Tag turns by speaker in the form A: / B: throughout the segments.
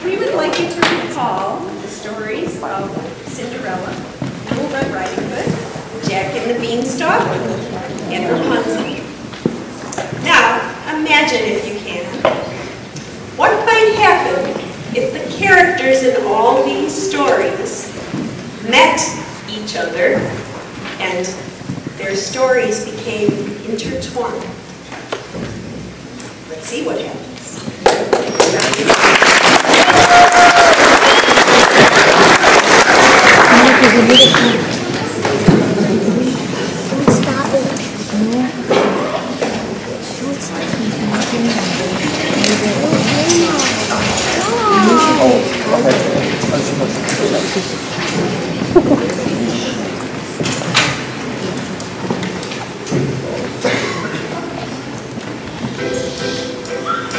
A: We would like you to recall the stories of Cinderella, Little Red Riding Hood, Jack and the Beanstalk, and Rapunzel. Now, imagine if you can, what might happen if the characters in all these stories met each other and their stories became intertwined. Let's see what happens.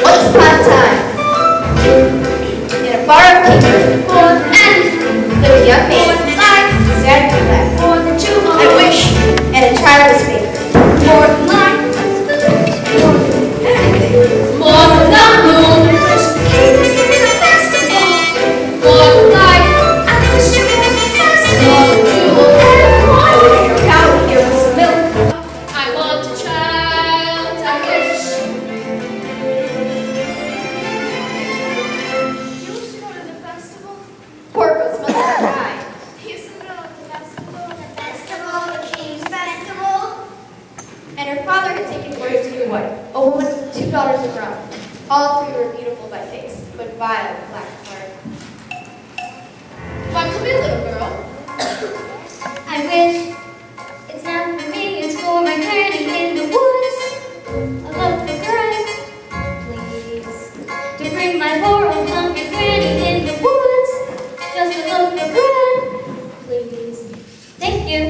B: Once upon a time, in a far-off kingdom, lived a young man, sad and black. I wish and a child was made. More than life, more than the moon. More than life, I wish you were the best. More than you will ever want. Your cow here with some milk. I want a child, I wish. You used to go to the festival? Porco's mother cried. He used to go to the festival, the King's Festival. And her father had taken orders to be a wife, a woman with 2 daughters of her own. All 3 were beautiful by face, but vile and black of heart. Why, come here, little girl. I wish it's not for me, it's for my granny in the woods. I love the grass, please. To bring my poor old hungry granny in the woods. Just to look for bread, please. Thank you.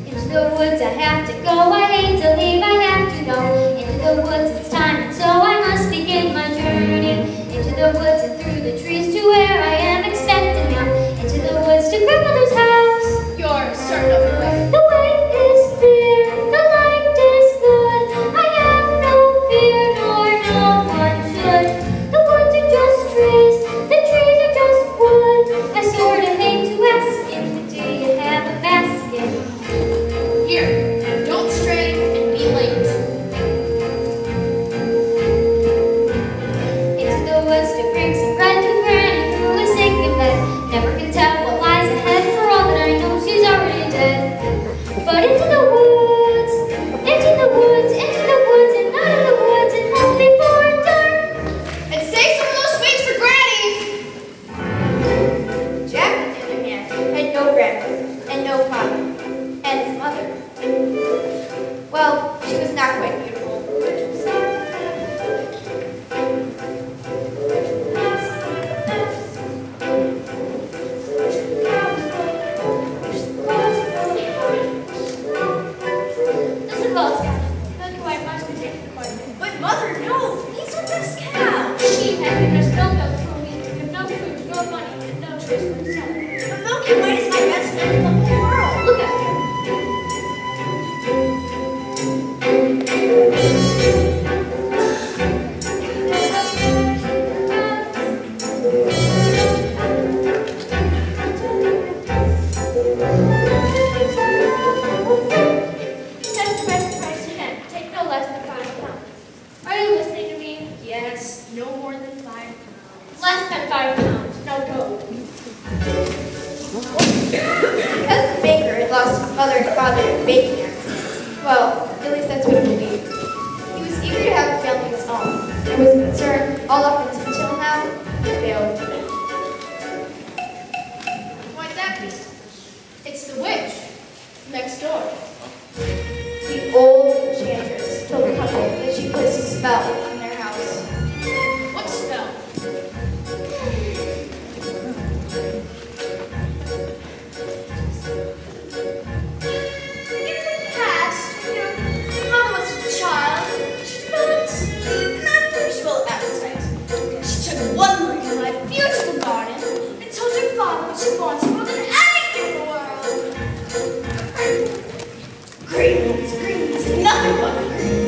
B: Into the woods I have to go, I hate to leave, I have to go. Into the woods it's time, and so I must begin my journey. Into the woods and through the trees to where I am expecting now. Into the woods to grandmother's house. You're certain of the way. The way is clear, the light is good. I have no fear, nor no one should. The woods are just trees, the trees are just wood. I sort of hate to ask you, but do you have a basket? Here, don't stray and be late. Into the woods to bring some bread to Granny, who is sick in bed. Never can tell what lies ahead, for all that I know she's already dead. But into the woods, into the woods, into the woods, and not in the woods, and home before dark. And save some of those sweets for Granny! Jack, on the other hand, had no grandmother, and no father, and his mother. Well, she was not quite beautiful, but she was sad. Listen, Lois, look who I must be taking the party. But mother, no! He's our best cow! She has given us no milk for a week, we have no food, no money, and no choice for herself. But milk and white is my best friend in the whole world! Look at her! Test the price again. Take no less than £5. Are you listening to me?
A: Yes, no more than 5 pounds.
B: Less than £5. No go. Because the baker had lost his mother and father in baking accident. Well, at least that's what he believed. He was eager to have a family of his own. There was concern all up until now, he failed.
C: What'd that be? It's the witch next door.
B: The old enchantress told the couple that she placed a spell on their house.
C: What spell?
B: In the past, when your mother was a child, she developed an unusual appetite. She took one look at my beautiful garden and told her father what she wanted more than anything in the world. Greens, greens, nothing but greens.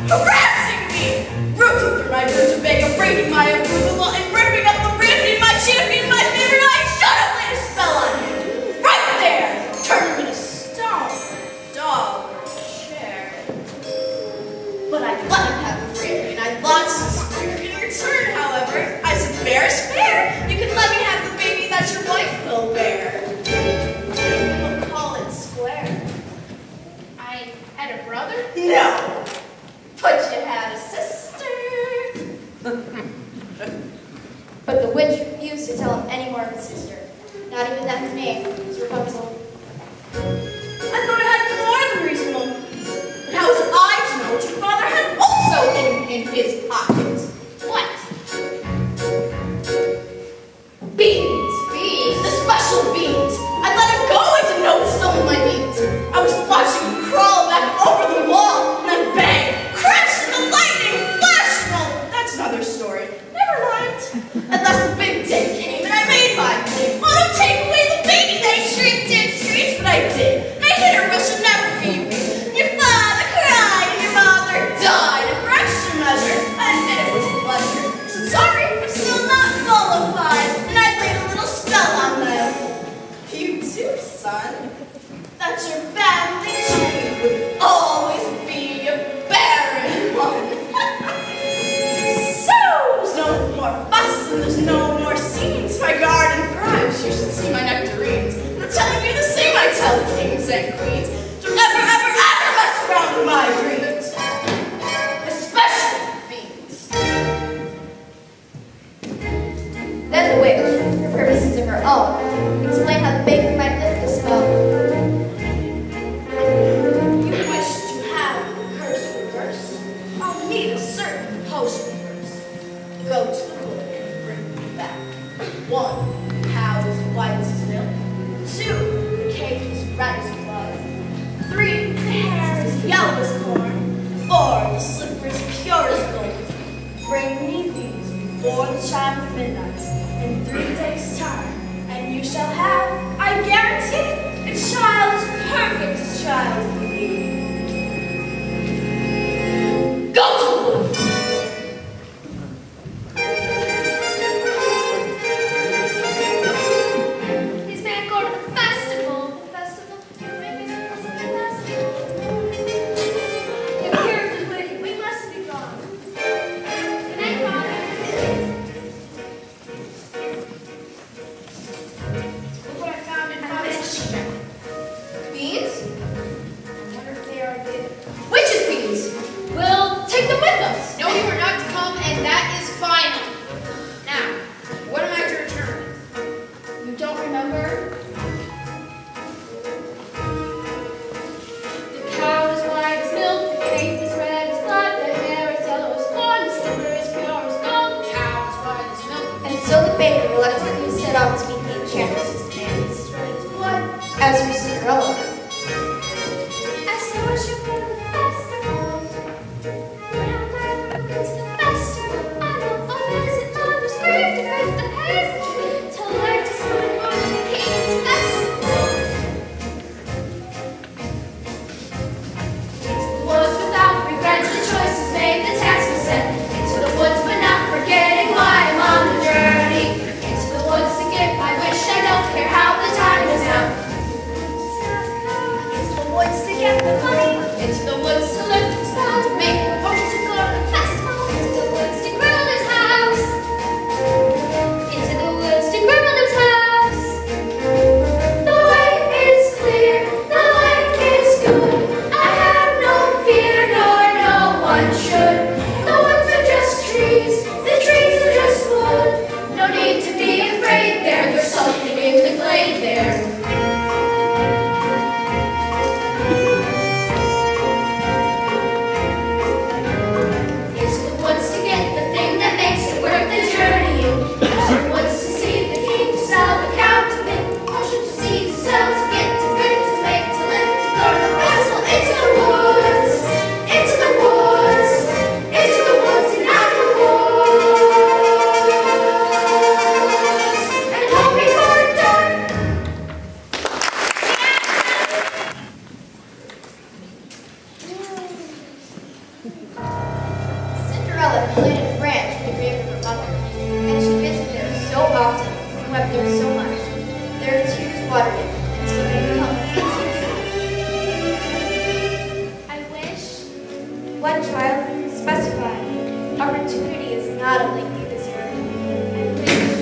C: harassing me, rooting through my rutabaga, breaking my arugula, and ripping up the ribs my champion, my favorite. I should have laid a spell on him. Right there! Turned him into stone, dog, or chair. But I let him have the rib, and I lost his spirit. In return, however, I said, fair is fair. You can let me have the baby that your wife will bear. We'll call it square. I had a brother? No. But you had a sister.
B: But the witch refused to tell him any more of his sister. Not even that his name was Rapunzel.
C: I thought I had more than reasonable. But how was I to know what your father had also in his pocket? What? Beans. Beans? The special beans. I let him go to know some of my beans. I was watching him crawl back over the wall, and then bang! Crash and the lightning flash! Well, that's another story. Never mind. At last the big day came, and I made my claim. Oh, don't take away the baby, they shrieked and screeched, but I did. I hit her, will never be reached. Your father cried, and your mother died. And for extra measure, I admit it was a pleasure. So sorry, I'm still not qualified, and I laid a little spell on them. You too, son. That your family tree would always be a barren one. So, there's no more fuss and there's no more scenes. My garden thrives, you should see my nectarines. And I'm telling you the same I tell kings and queens. Don't ever, ever, ever mess around with my greens. Especially beans.
B: Then the witch, for purposes of her own, explained how the baker might lift the spell.
C: You wish to have the curse reversed? I'll need a certain potion first. Go to the wood and bring me back. 1, the cow is white as milk. 2, the cake is red as blood. 3, the hair is yellow as corn. 4, the slipper is pure as gold. Bring me these before the chime of midnight in 3 days' time, and you shall have, I guarantee, a child as perfect as child can be. Go to the wood!
B: These men go to the festival. The festival, you make me so festival. The characters waiting. We must be gone. Good night, Father.
C: Look what I found in Father's sheet. Beans? I wonder if Cinderella planted a branch in the grave of her mother, and she visited there so often and wept there so much. There her tears watered it until they become I wish. One child specified. Opportunity is not a lengthy this year. I wish.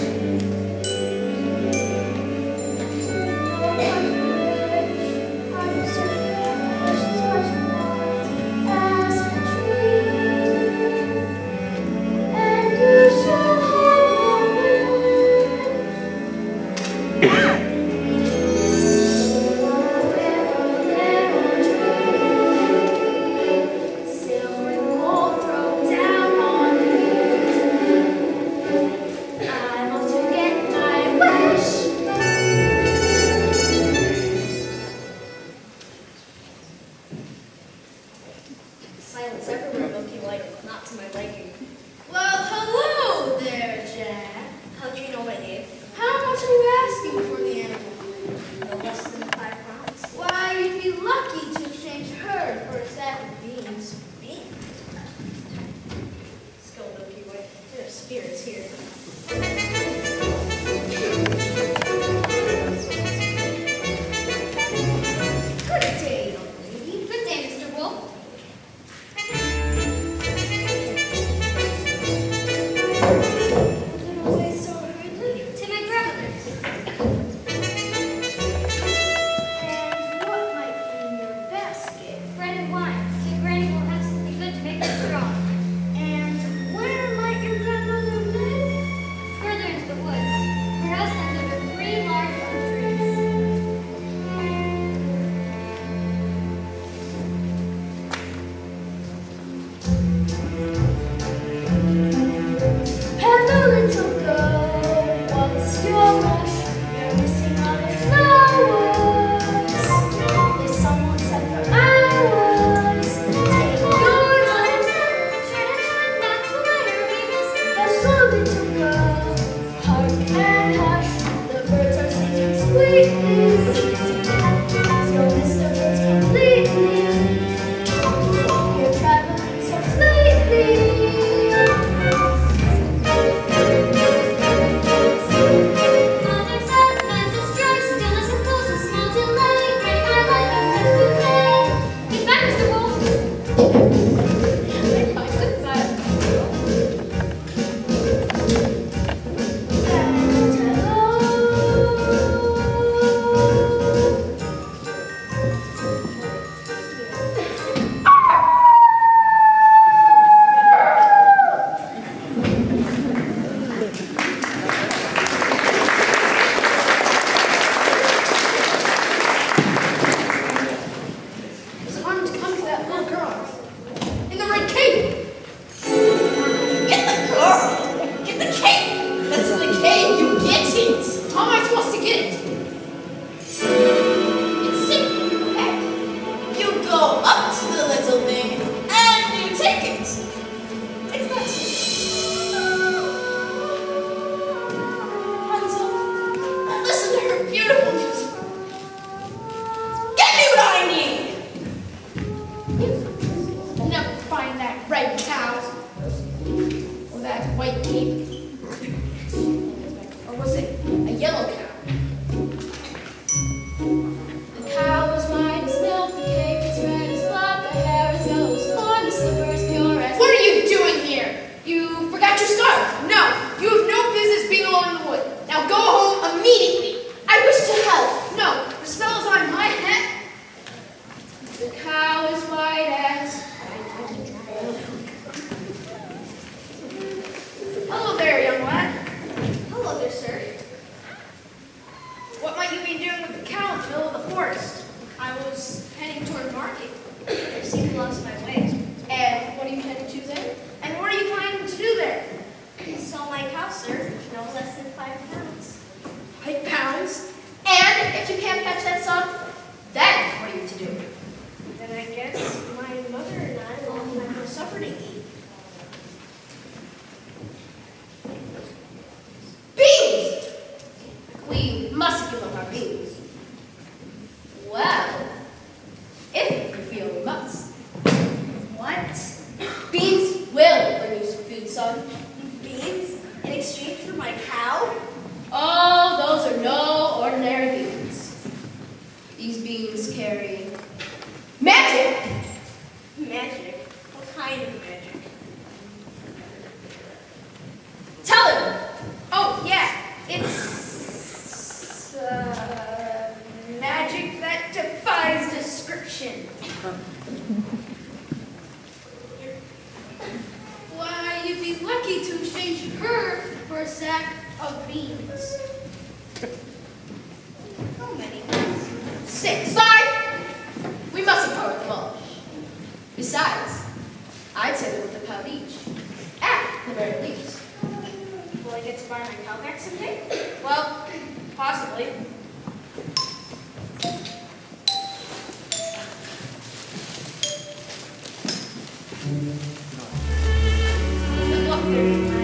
A: Silence everywhere looking like not to my liking.
C: Well, hello there, Jack.
A: How'd you know my name?
C: How much are you asking for the animal?
A: No less than 5 pounds.
C: Why, you'd be lucky to exchange herd for a sack of beans.
A: Beans? Let's go, Milky Way. There are spirits here.
C: Good day, young lady.
B: Good day, Mr. Wolf.
C: Little way so hurriedly.
B: To my grandmother's.
C: a sack of beans?
A: How many beans?
C: 6. 5! We mustn't part with them all. Besides, I'd say they're worth a pound each. At the very least.
B: Will I get to buy my cow back someday?
C: Well, possibly. Good luck there.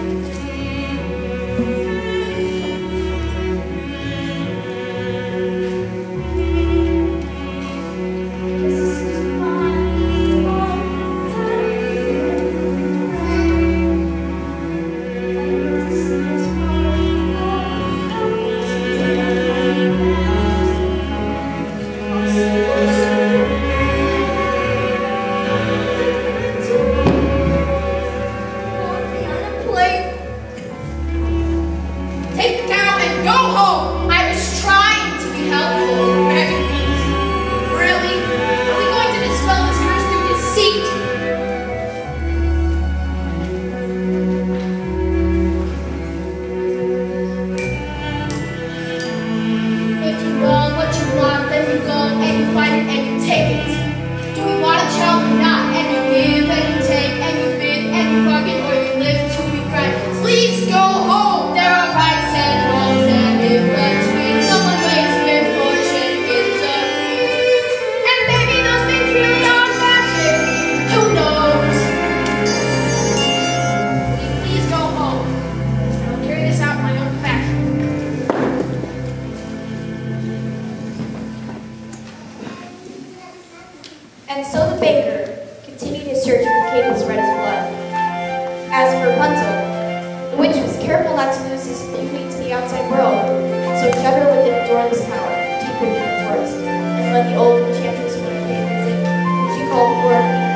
B: And so the baker continued his search for the cake as red as blood. As for Rapunzel, the witch was careful not to lose his beauty to the outside world, and so shut her within a doorless tower, deep within the forest, and when the old enchantress would pay a visit, she called for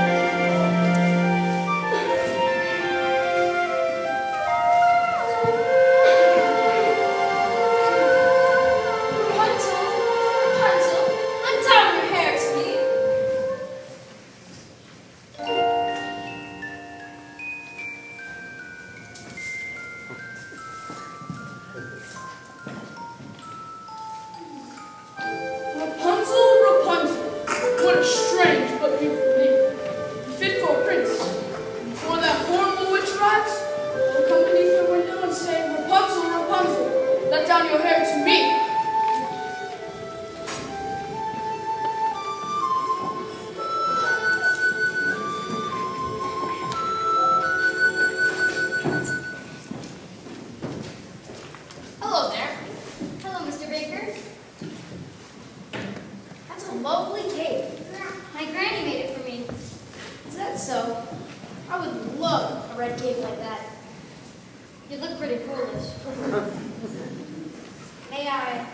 D: May I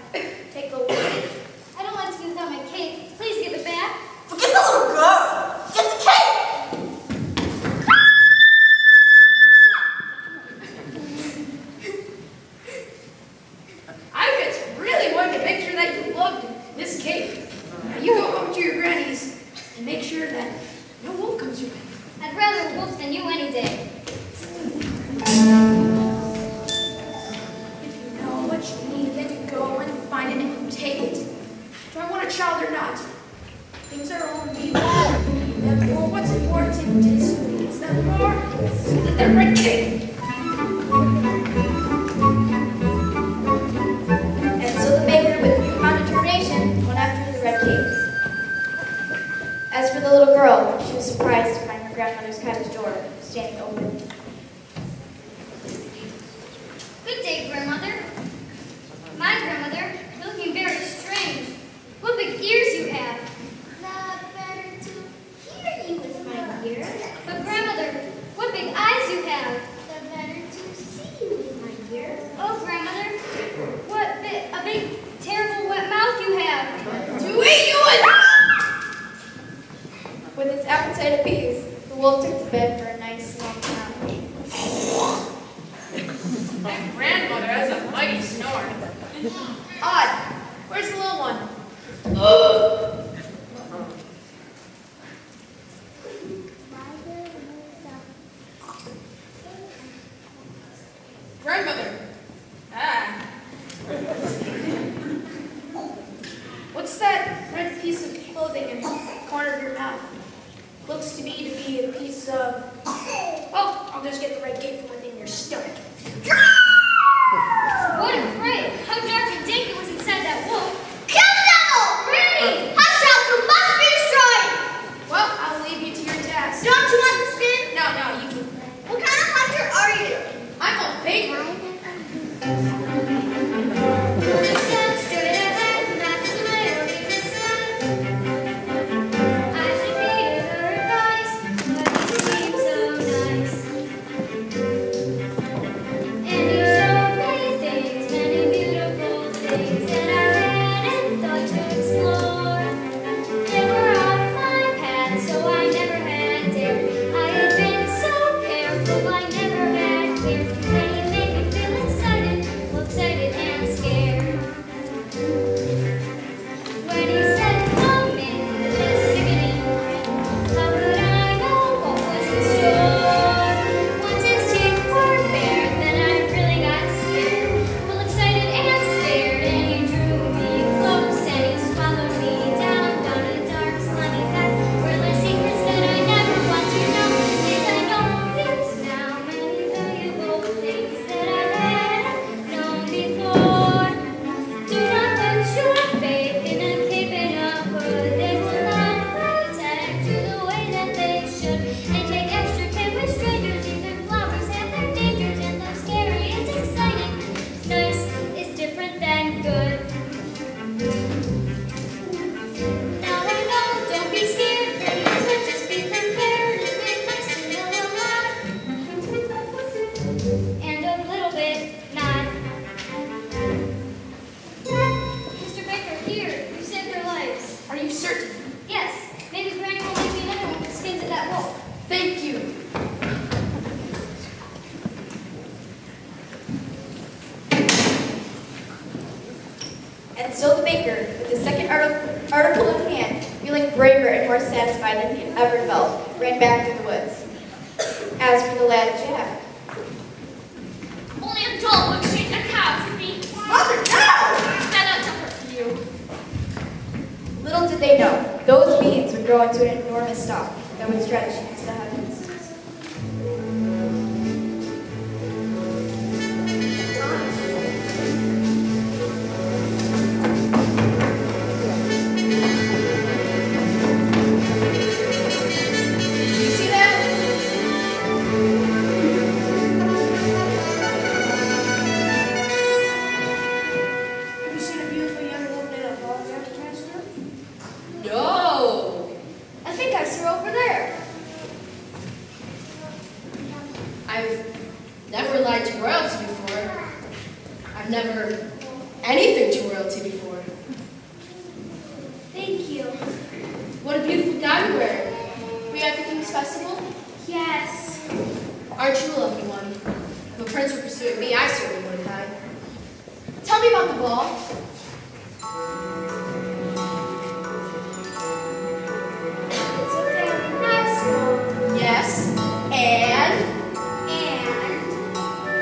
D: take a look? I don't like to be without my cake. Please give it back.
C: Forget the little girl. Get the cake. I just really wanted to make sure that you loved this cake. Now you go home to your grannies and make sure that no wolf comes your way.
D: I'd rather a wolf than you any day.
C: If you know what you need, then you go and you find it and you take it. Do I want a child or not? Things are only people. Therefore, what's important is who needs them more than their red cake.
B: And so the baker, with newfound determination, went after the red cake. As for the little girl, she was surprised to find her grandmother's cottage door standing open.
D: Good day, grandmother. My grandmother, you're looking very strange. What big ears you have.
E: The better to hear you with my ears,
D: But grandmother, what big eyes you have.
E: the better to see you with my ears.
D: Oh, grandmother, a big, terrible wet mouth you have.
C: To eat you and
B: With his appetite appeased, the wolf took to bed for a nice long time.
C: still the baker, with the second article in hand, feeling braver and more satisfied than he had ever felt, ran back through the woods. As for the lad Jack,
D: Only a doll would exchange a cow for me.
C: Mother, no!
D: That's a hurt for you.
C: Little did they know, those beans would grow into an enormous stalk that would stretch into the heavens.
D: No. I think I saw her over there. I've never lied to royalty before. I've never anything to royalty before.
E: Thank you.
D: What a beautiful gown you're wearing. We at the King's Festival?
E: Yes.
D: Aren't you a lucky one? If a prince were pursuing me, I certainly wouldn't hide. Tell me about the ball.
E: It's a very nice one.
D: Yes. And?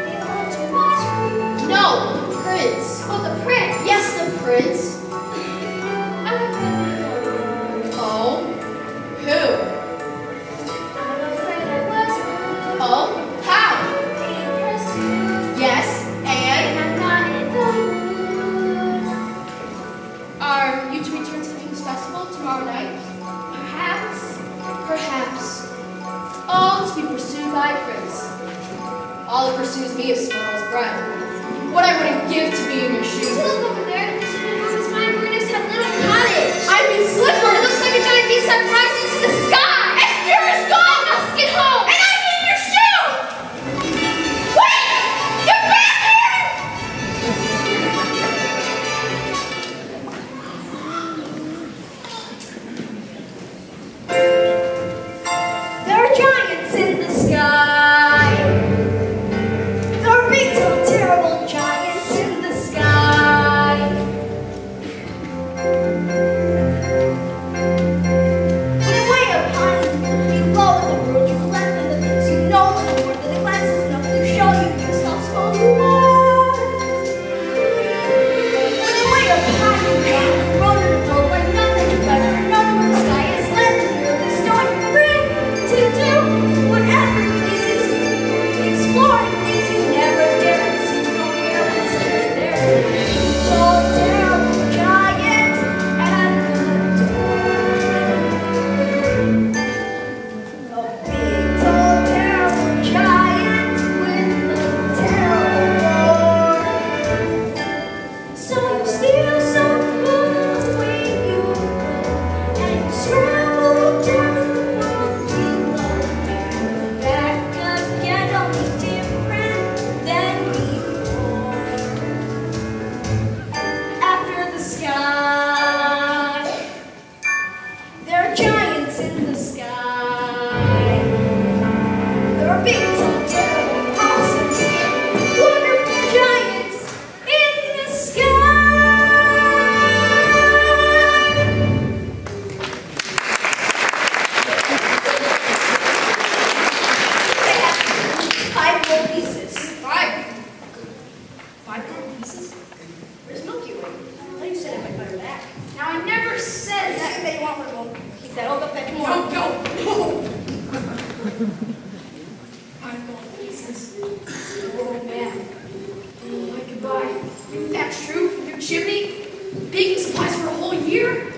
E: They want to watch for you.
D: No, the prince.
E: Oh, the prince.
D: Yes, the prince.
E: I really know.
D: Oh? Who?
E: I'm afraid I was rude.
D: Oh? How?
E: Being pursued.
D: Yes. And?
E: And I'm not in the mood.
D: Are you to return to the King's Festival tomorrow night?
E: Perhaps.
D: Perhaps. All to be pursued by a prince. All that pursues me is Sparrow's bread. What I wouldn't give to be in your shoes.
E: Look over there. She has his mind. We're next to a little cottage.
D: I mean, Slipper!
E: It looks like a giant beast that rises into the sky.
D: And here is gone!
E: I must get home.
D: And I need your shoe! Wait! Get back here!
C: There are giants in the sky. There are big, terrible giants in the sky. When you wait upon you low in the world, you collect in the things you know in the world, and it glances enough to show you just how small you are. When you wait upon you roll in the world where none that you've ever known where the sky is landing here, the snow you're free to do whatever pleases you. Exploring things you never dared to see. Don't hear what's there. There's a big, tall, terrible giant at the door. A big, tall, terrible giant with a terrible roar. So you steal some food away you go, and you scramble down the world below. Back again, only different than before. After the sky, there are giants in the sky. There are big, tall, terrible, awesome, scary, wonderful giants in the sky. 5 gold pieces.
D: 5 gold pieces? Where's Milky Way?
C: I thought you said it might buy her back.
D: Now, I never said
C: Is
D: that.
C: that you want one? Well, keep that. I'll go fetch more.
D: No. 5 gold pieces.
C: Oh, man.
D: I could buy new thatched roof, new chimney, baking supplies for a whole year.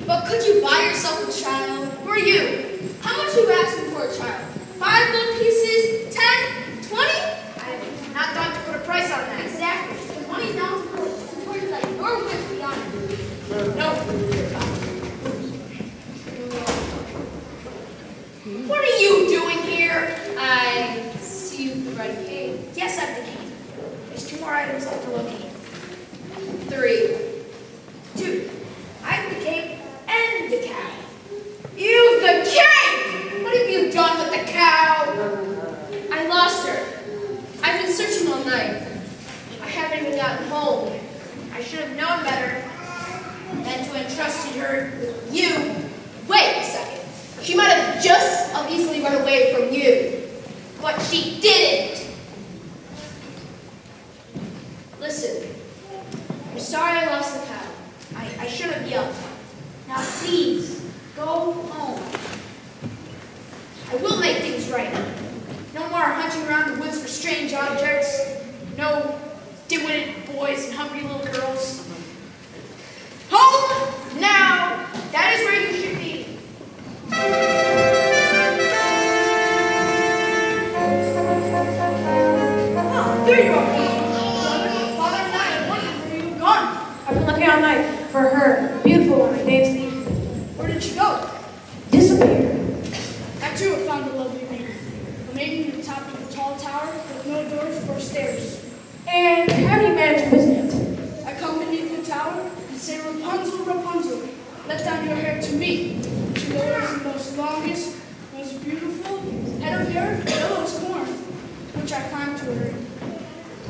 D: But could you buy yourself a child? Who are you? How much are you asking for a child? 5 gold pieces? 10? 20? I've not thought to put a price on that.
E: Exactly. The money's down to towards like your wish beyond.
D: No. What are you doing here? I see you've read a game.
C: Yes, I'm the king. There's 2 more items left to locate.
D: 3.
C: 2. I'm the cape and the cow.
D: You the cape! What have you done with the cow? I lost her. I've been searching all night. I haven't even gotten home. I should have known better than to entrusted her with you. Wait a second. She might have just as easily run away from you. But she didn't. Listen, I'm sorry I lost the cow. I should have yelled. Now please, go home. I will make things right. No more hunting around the woods for strange objects. No dim-witted boys and hungry little girls. Home now! That is where you should be.
A: Oh, there you are.
D: Father and I have wondered where you were gone.
F: I've been looking all night for her, beautiful one, her name's Eve.
D: Where did she go?
F: Disappeared.
D: I too have found a lovely maiden. A maiden at the top of a tall tower with no doors or stairs.
F: And how do you manage to visit it?
D: I come beneath the tower and say, Rapunzel, Rapunzel, let down your hair to me. She lowers the most longest, most beautiful head of hair, yellow as corn, which I climb to her.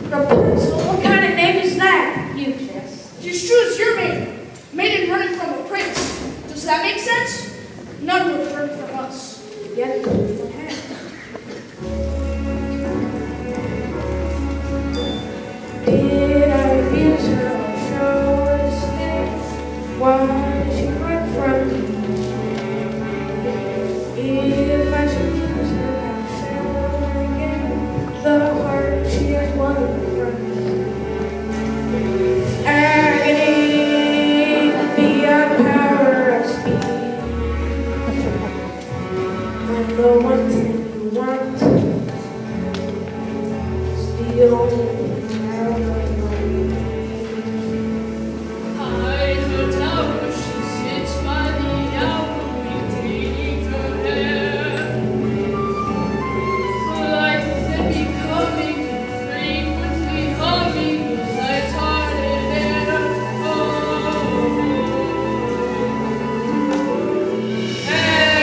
F: Rapunzel? What kind of name is that? You guess.
D: She's true as your maiden, maiden running from a prince. Does that make sense? None would run from us.
F: Yet, what happened? Did I abuse her or show her stairs? Why did she run from me? If I should lose her, I'll show her again the heart she has won from me. Agony, beyond power of speed. And the one thing you want is the only thing out of my
C: High in her tower, she sits by the hour, maintaining her hair. Life then becoming, frequently humming, light-hearted air.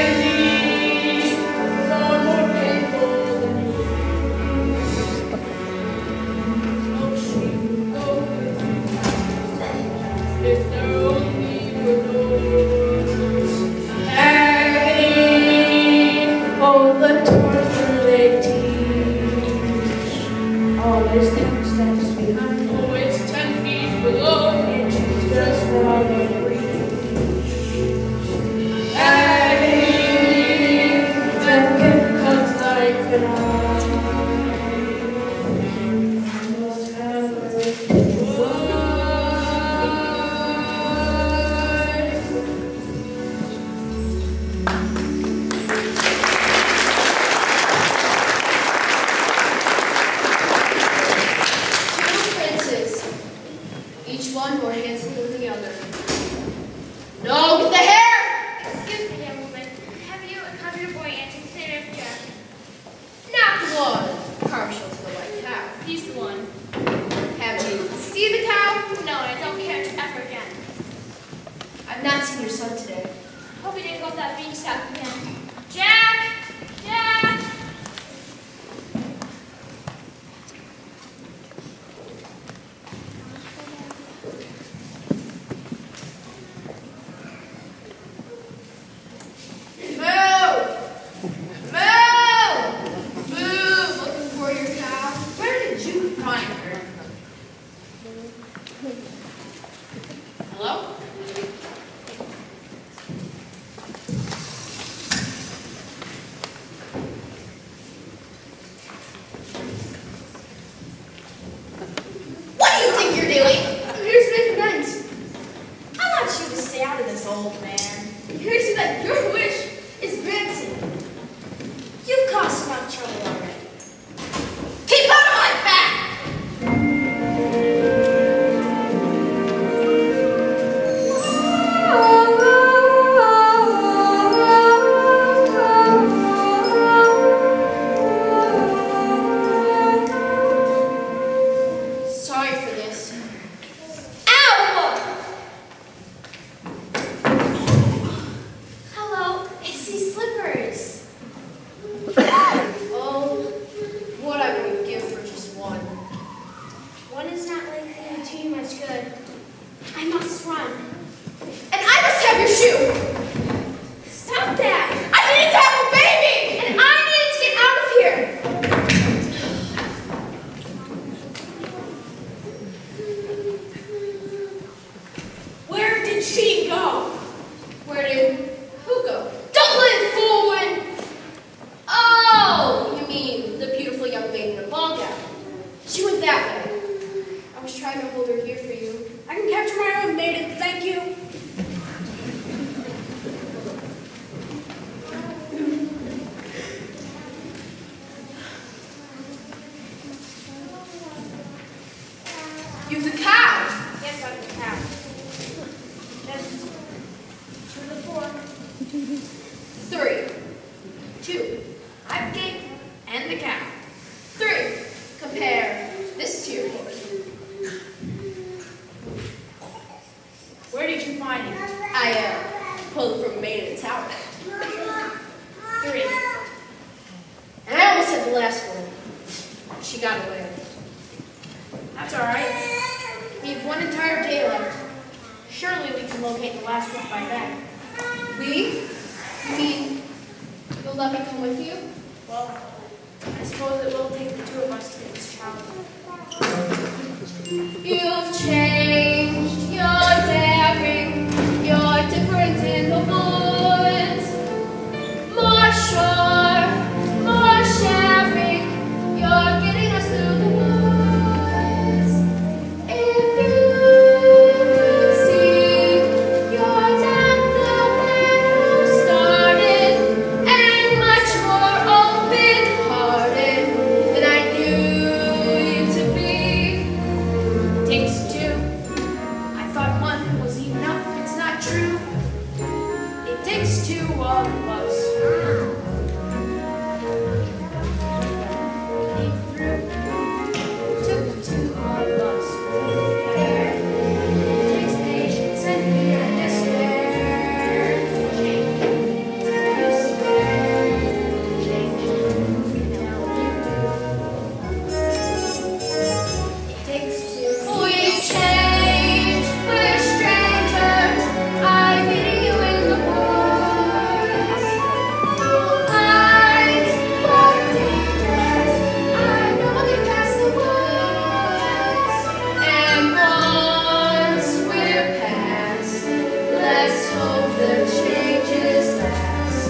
C: Agony, far more painful than oh, she would go with me. If there only were doors.
F: agony. Oh, the torture they teach. Always 10 steps behind,
C: Always 10 feet below.
F: and she's just out of reach. Agony, that can cut like an eye. Must have her
C: Two princes, each one more handsome than the other. No, get the hair!
B: Excuse me, young woman. Have you encountered a boy answering the name of Jack? Now,
C: You've the cow.
D: Yes, I'm the cow. Just to the 4.
C: 3.
D: 2. I'm Gabe and the cow.
C: 3. Compare this to your horse.
D: Where did you find it?
C: I pulled it from a maid in the tower.
D: 3.
C: And I almost said the last one. She got away.
D: That's all right. We have 1 entire day left. Surely we can locate the last one by then.
C: We? You mean you'll let me come with you?
D: Well, I suppose it will take the 2 of us to get this child.
C: You've changed, you're daring, you're different in the woods. More sure, more sharing, you're getting us through the woods. If you could see, you're not the man who started, and much more open-hearted than I knew you to be.
D: Takes 2. I thought 1 was enough. It's not true. It takes 2 of us. Think through. Took 2 of us. It takes patience and fear and despair. Change. Change. It takes 2.
C: We've changed, we're strangers. I'm meeting you in the woods. Lines, more dangerous. I'm walking past the woods. And once we're past, let's hope the changes last.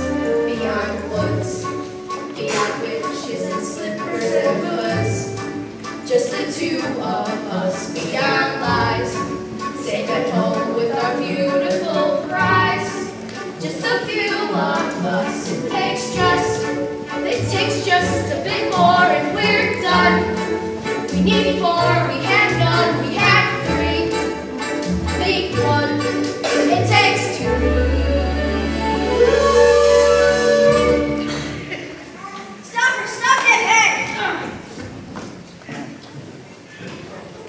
C: Beyond woods, beyond witches and slippers and hoods. Just the 2 of us, beyond lies, safe at home with our beautiful prize. Just a few of us, it takes just a bit more and we're done. We need 4, we have none, we have 3, make 1, it takes 2.
A: Stop that head!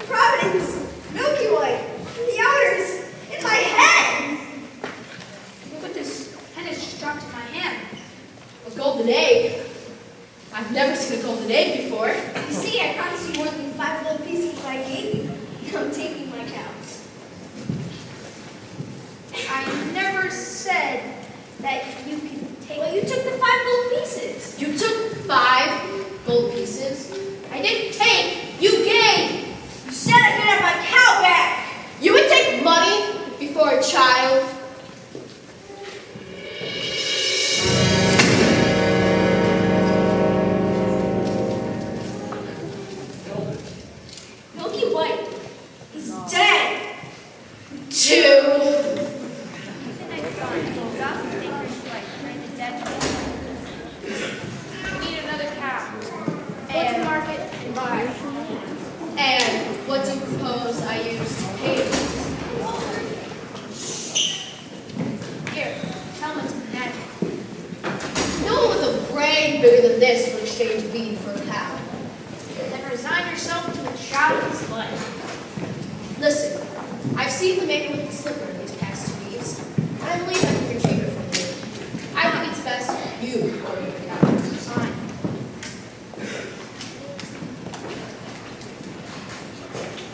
A: Providence, Milky Way, the others, in my head!
D: Look at this pen has just dropped in my hand.
C: A golden egg. I've never seen a golden egg before.
A: You see, I promised you more than 5 little pieces I gave you. I'm taking my cows.
D: I never said that you can take.
A: Well, you took the 5 little pieces.
C: You took 5 gold pieces. I didn't take, you gave.
A: You said I could have my cow back.
C: You would take money before a child.
A: Milky White is dead.
C: 2.
D: We need another cow. Go to the market and buy.
C: And what do you propose I use to pay you?
D: Here, tell them it's magic.
C: No one with a brain bigger than this would exchange beef for a cow.
D: Then resign yourself to a child's life.
C: Listen, I've seen the maiden with the slipper in these past 2 weeks, and I believe I can retrieve it from you. I think it's best you order the cow.
D: Fine.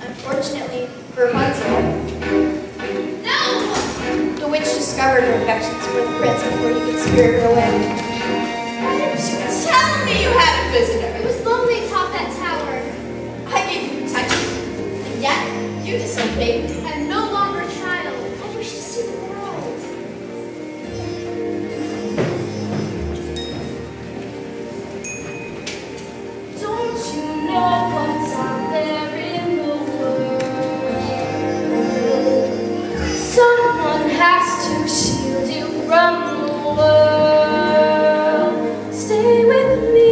A: Unfortunately, for Rapunzel,
C: No!
A: the witch discovered her affections for the prince before he could spirit her away.
C: She was telling me you had a visitor.
B: It was lonely atop that tower.
C: I gave you protection, and yet you disobeyed me.
B: I'm no longer a child. I wish to see the world. Don't you know what's out there in the world? Someone has to shield you from the world. Stay with me.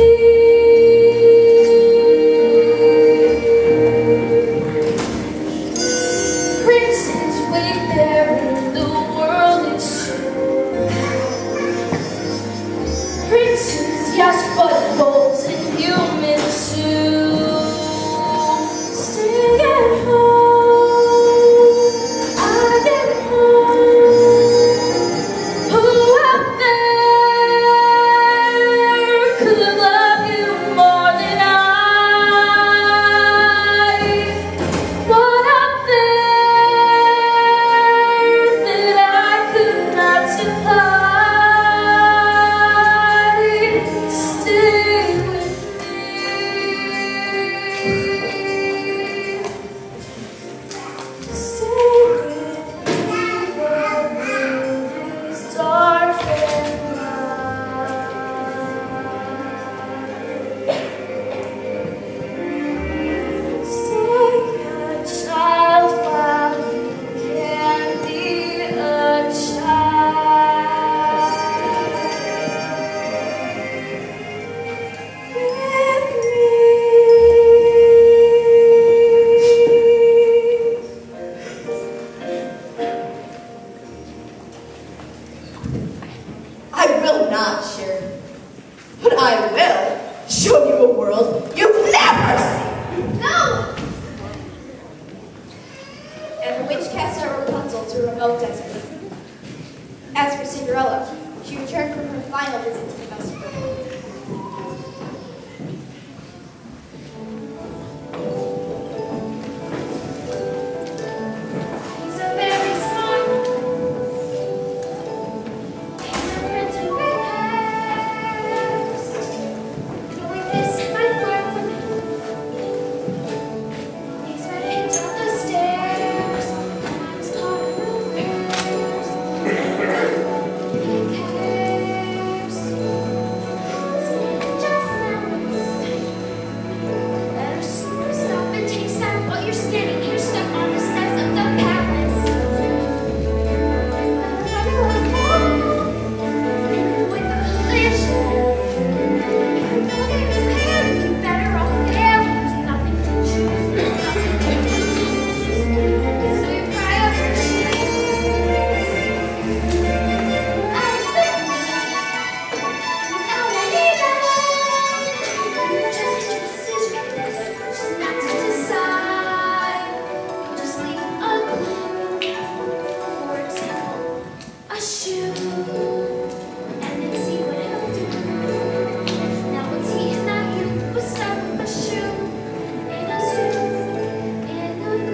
C: show you a world you've never seen.
D: No! And the witch cast out Rapunzel to a remote desert. As for Cinderella, she returned from her final visit to the festival.
B: He's a very smart, he's a prince with red hairs. Knowing this, I learned from him. He's read it down the stairs. I was caught unawares. He cares. Just now. Better stop and take stock while you're standing here stuck on the steps of the palace. With the collision, you know they're prepared. You better off there. There's nothing to choose. There's nothing to lose. So you cry out your shame. Just your decision. Just not to decide. Just leave it alone. For example, a shoe. And then see what he'll do. Now what's he and not you? We'll start with a shoe. In a stew. In a groove.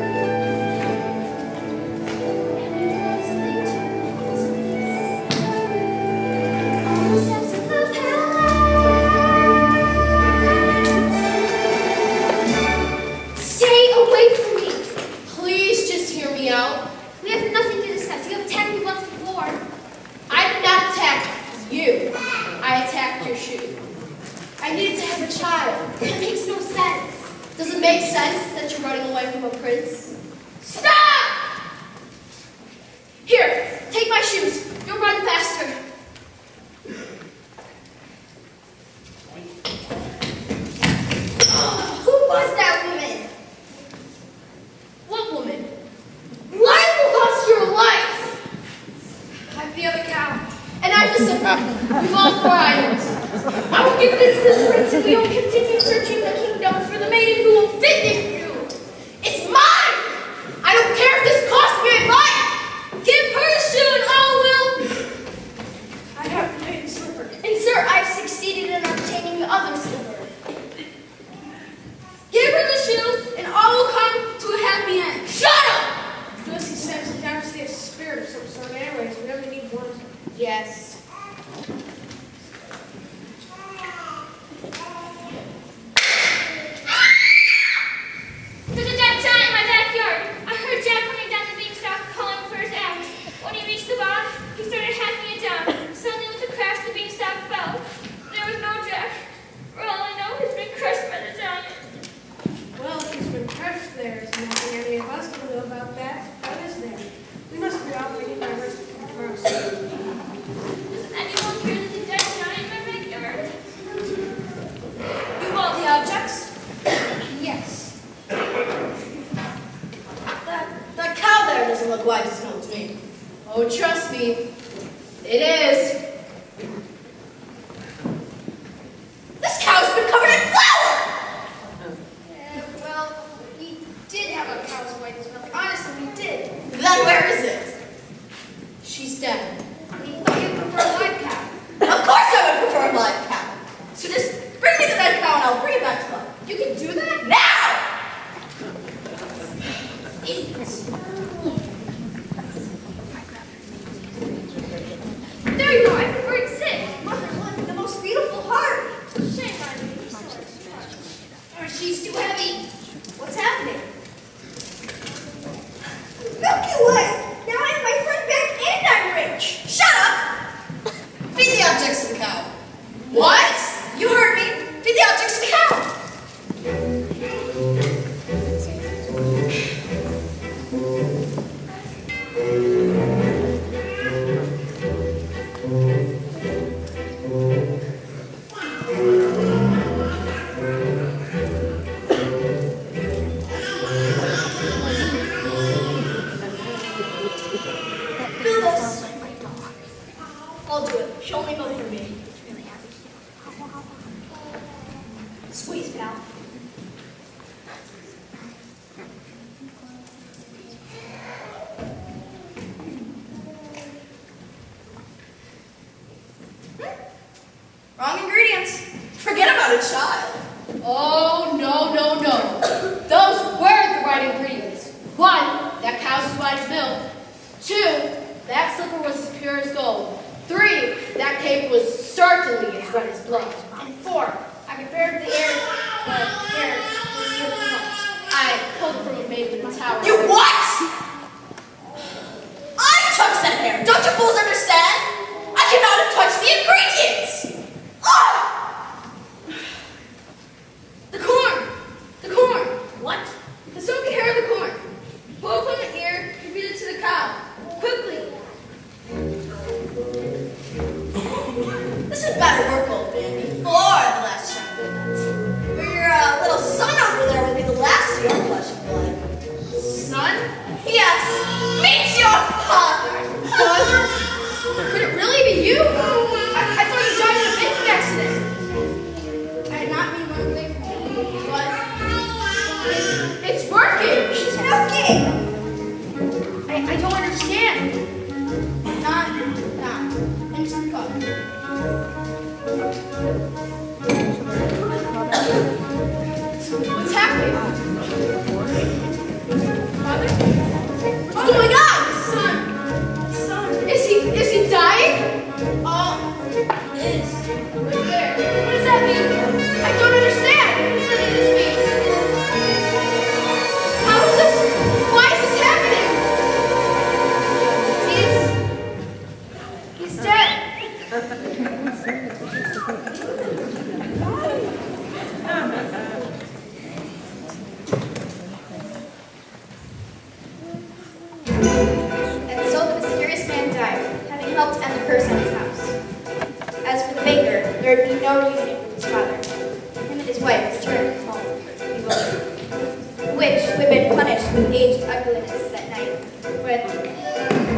B: And you learn something too. Something on the steps of the palace. Stay away from me!
C: Please just hear me out.
B: We have nothing to discuss. You have attacked me once before.
C: I did not attack you. I attacked your shoe. I needed to have a child.
B: That makes no sense.
C: Does it make sense that you're running away from a prince? Stop! Here, take my shoes. You'll run faster. Who was that woman? What woman? Life will cost your life.
D: I've the other cow.
C: And I've the slipper. We've all 4 items. I will give this to the prince and we will continue searching the kingdom for the maiden who will fit this shoe. It's mine! I don't care if this costs me my life! Give her the shoe and all will...
D: I have the maiden slipper.
C: And sir, I've succeeded in obtaining the other slipper. Give her the shoe and all will come to a happy end. Shut up!
D: Lucy says it's obviously a spirit of some sort. Anyways, we only need one.
C: Yes.
B: There's a dead giant in my backyard. I heard Jack coming down the beanstalk calling for his axe. When he reached the bottom, he started hacking it down. Suddenly, with a crash, the beanstalk fell. There was no Jack. For all I know, he's been crushed by the giant.
D: Well, if he's been crushed, there's nothing any of us can do about that. What is there? We must be off waiting by rest of the first.
B: Does anyone care there's a dead giant in my backyard?
C: You want the objects?
D: Yes.
C: That cow there doesn't look quite as small to me. Oh, trust me, it is. This cow's been covered in flour!
D: Well, we did have a cow's white as milk. Honestly, we did.
C: Then where is it? She's dead.
D: We thought you'd prefer a live cow.
C: Of course I would prefer a live cow. So just bring me the dead cow and I'll bring it back to life.
D: You can do that?
C: Now!
B: There you are. I prefer it sick.
C: Mother, look, the most beautiful heart.
B: Shame on you.
D: Oh, she's too heavy.
C: What's happening? Milky Way! Now I have my friend back and I'm rich! Shut up! Feed the objects to the cow. What? You heard me. Feed the objects to the cow. Squeeze, pal. Wrong ingredients. Forget about a child.
D: Oh, no, no, no. Those were the right ingredients. 1, that cow's as white as milk. 2, that slipper was as pure as gold. 3, that cape was certainly as red as blood.
C: And 4, I prepared the air was
D: I pulled it from a maiden in the tower.
C: You what? I touched that hair. Don't you fools understand? I cannot have touched the ingredients. Ah!
D: The corn! The corn!
C: What?
D: The silky hair of the corn. Pull from the ear and feed it to the cow. Quickly.
C: This had better work, old man, before the last check midnight. For your little son over there would be the last of your flesh and blood.
D: Son?
C: Yes, meet your father.
D: Father? Could it really be you? I thought you died in a baking accident. I did not mean one thing, but it's working.
C: She's working.
D: I don't understand.
C: Not. And go.
D: What's happening? Father?
C: What's going on?
D: Son. Is he dying?
C: Is.
D: Right there. What does that mean? I don't understand. What does this mean? How is this? Why is this happening? He's dead.
G: And so the mysterious man died, having helped end the curse on his house. As for the baker, there would be no reunion with his father. Him and his wife returned home, bewildered. The witch, who had been punished with aged ugliness that night, when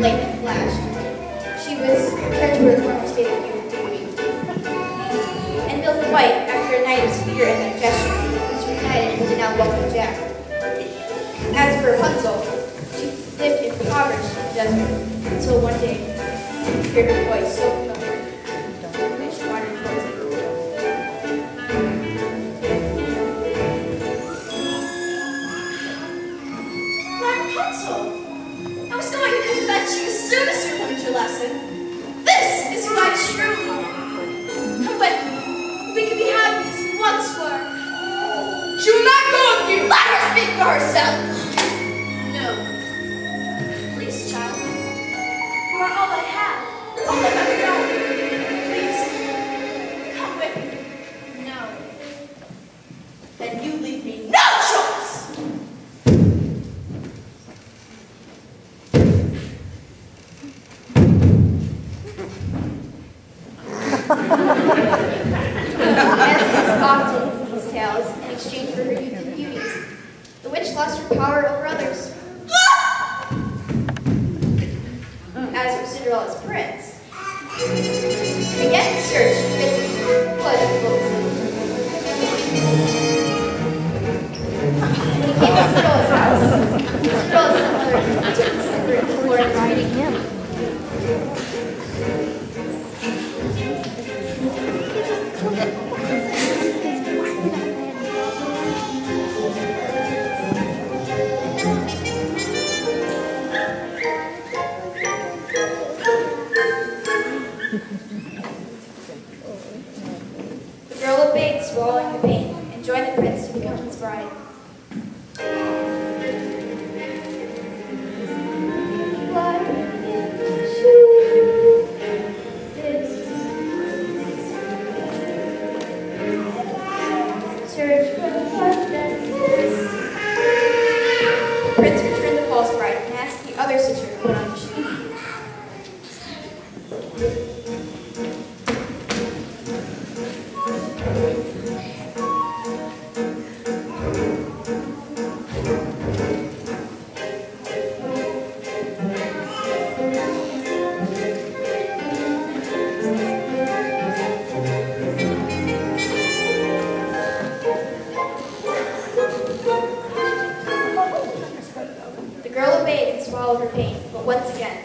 G: lightning flashed, she was returned to her former state of youth and beauty. And Milky White, after a night of fear and digestion, was reunited with the now wealthy Jack. As for Hansel, she lived impoverished in the desert until one day she heard her voice so familiar that she wandered towards it.
C: Black Pencil. I was going to come fetch you as soon as you learned your lesson. This is my true home. Come with me. We can be happy as we once were.
D: She will not go with you.
C: Let her speak for herself.
D: No.
C: Please, child. You are all I have. All I've ever known. Please, come with me.
D: No.
C: Then you leave me no choice.
G: As is often in these tales, in exchange for her youth and beauty, the witch lost her power over others. As for Cinderella's prince, he began to search with blood of books. When he came to Cinderella's house, Cinderella's mother took the slipper and the floor and was reading him. The girl obeyed, swallowing the pain, and joined the prince to become his bride. Search for the blood that fits. The prince returned the false bride and asked the other sister to put on the shoe. her pain, but once again,